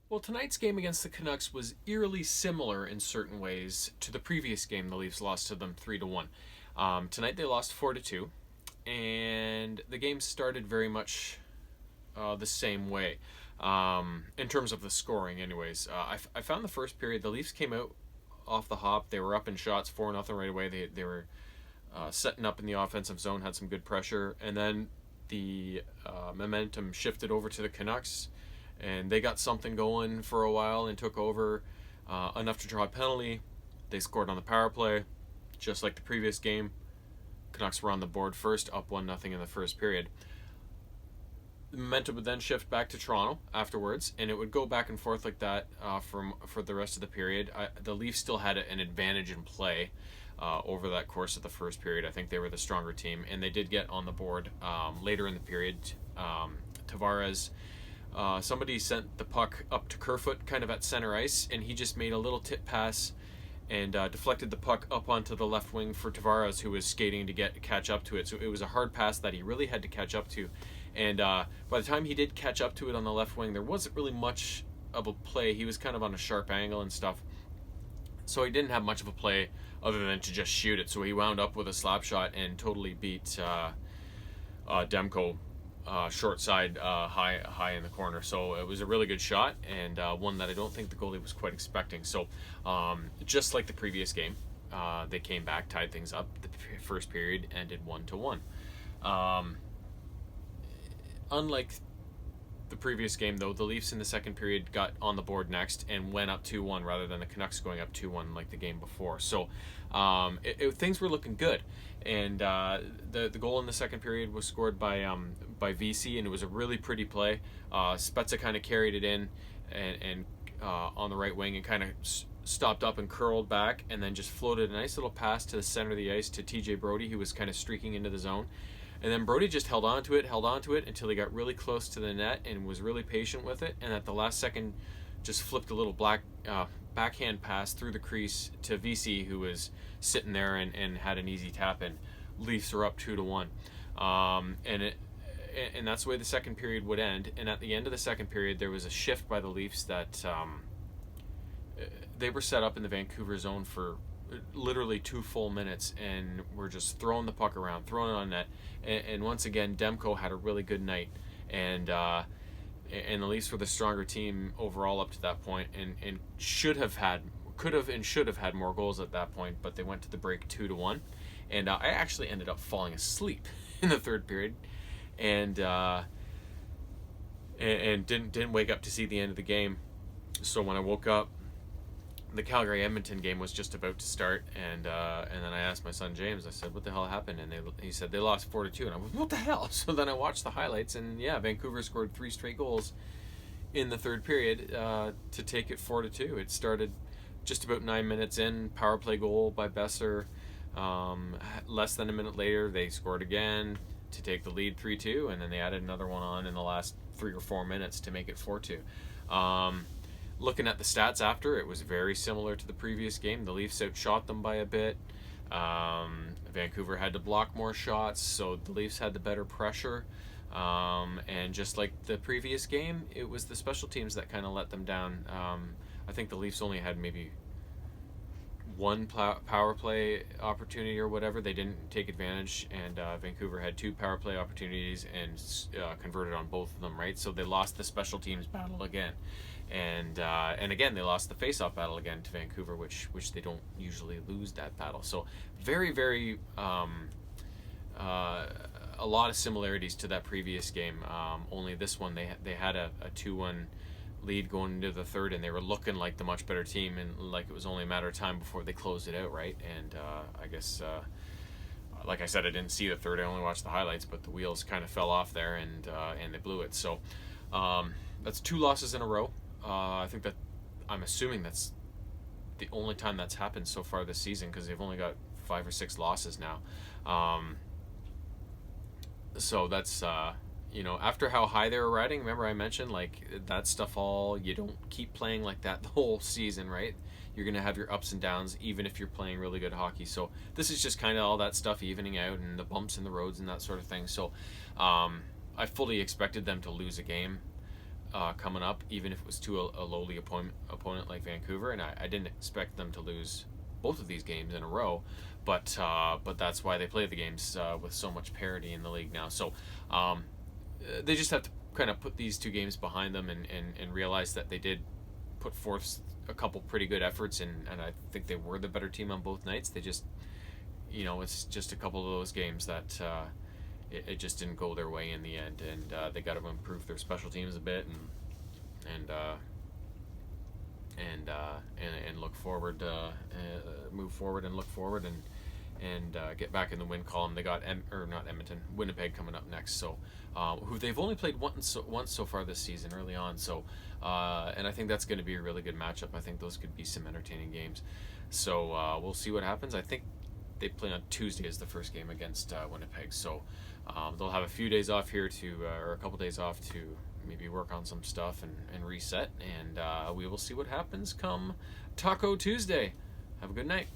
Well, tonight's game against the Canucks was eerily similar in certain ways to the previous game the Leafs lost to them 3-1. Tonight they lost 4-2, and the game started very much the same way in terms of the scoring. Anyways, I found the first period the Leafs came out off the hop. They were up in shots 4-0 right away. They were setting up in the offensive zone, had some good pressure, and then the momentum shifted over to the Canucks, and they got something going for a while and took over enough to draw a penalty. They scored on the power play, just like the previous game. Canucks were on the board first, up 1-0 in the first period. The momentum would then shift back to Toronto afterwards, and it would go back and forth like that for the rest of the period. The Leafs still had an advantage in play over that course of the first period. I think they were the stronger team, and they did get on the board later in the period. Tavares, somebody sent the puck up to Kerfoot kind of at center ice, and he just made a little tip pass and deflected the puck up onto the left wing for Tavares, who was skating to catch up to it. So it was a hard pass that he really had to catch up to. And by the time he did catch up to it on the left wing, there wasn't really much of a play. He was kind of on a sharp angle and stuff. So he didn't have much of a play other than to just shoot it. So he wound up with a slap shot and totally beat Demko short side high in the corner. So it was a really good shot, and one that I don't think the goalie was quite expecting. So just like the previous game, they came back, tied things up. The first period ended 1-1. Unlike the previous game, though, the Leafs in the second period got on the board next and went up 2-1 rather than the Canucks going up 2-1 like the game before. So things were looking good. And the goal in the second period was scored by VC, and it was a really pretty play. Spezza kind of carried it in and on the right wing and kind of stopped up and curled back, and then just floated a nice little pass to the center of the ice to TJ Brody, who was kind of streaking into the zone. And then Brody just held on to it until he got really close to the net and was really patient with it. And at the last second, just flipped a little backhand pass through the crease to VC, who was sitting there and had an easy tap in. Leafs are up 2-1. And that's the way the second period would end. And at the end of the second period, there was a shift by the Leafs that they were set up in the Vancouver zone for literally 2 full minutes, and we're just throwing the puck around, throwing it on net. And once again, Demko had a really good night, and the Leafs were the stronger team overall up to that point, and could have and should have had more goals at that point, but they went to the break 2-1, and I actually ended up falling asleep in the third period, and didn't wake up to see the end of the game. So when I woke up, the Calgary-Edmonton game was just about to start, and then I asked my son James, I said, what the hell happened? And he said they lost 4-2, and I went, what the hell? So then I watched the highlights, and yeah, Vancouver scored 3 straight goals in the third period to take it 4-2. It started just about 9 minutes in, power play goal by Besser. Less than a minute later, they scored again to take the lead 3-2, and then they added another one on in the last 3 or 4 minutes to make it 4-2. Looking at the stats after, it was very similar to the previous game. The Leafs outshot them by a bit. Vancouver had to block more shots, so the Leafs had the better pressure. And just like the previous game, it was the special teams that kind of let them down. I think the Leafs only had maybe 1 power play opportunity or whatever. They didn't take advantage, and Vancouver had 2 power play opportunities and converted on both of them, right? So they lost the special teams battle again. And again, they lost the face-off battle again to Vancouver, which they don't usually lose that battle. So very, very a lot of similarities to that previous game. Only this one they had a 2-1 lead going into the third, and they were looking like the much better team, and like it was only a matter of time before they closed it out, right? And I guess like I said, I didn't see the third. I only watched the highlights, but the wheels kind of fell off there, and they blew it. So that's 2 losses in a row. I'm assuming that's the only time that's happened so far this season, because they've only got 5 or 6 losses now. So that's after how high they were riding. Remember I mentioned like that stuff you don't keep playing like that the whole season, right? You're gonna have your ups and downs even if you're playing really good hockey. So this is just kind of all that stuff evening out, and the bumps in the roads and that sort of thing. So I fully expected them to lose a game coming up, even if it was to a lowly opponent like Vancouver. And I didn't expect them to lose both of these games in a row, but that's why they play the games with so much parity in the league now. So they just have to kind of put these two games behind them and realize that they did put forth a couple pretty good efforts, and I think they were the better team on both nights. They just, it's just a couple of those games that it just didn't go their way in the end, and they got to improve their special teams a bit and look forward, move forward and look forward and get back in the win column. They got Winnipeg coming up next. So, who they've only played once so far this season, early on. So, and I think that's going to be a really good matchup. I think those could be some entertaining games. So we'll see what happens. I think they play on Tuesday as the first game against Winnipeg. So they'll have a few days off here or a couple days off to maybe work on some stuff and reset. And we will see what happens come Taco Tuesday. Have a good night.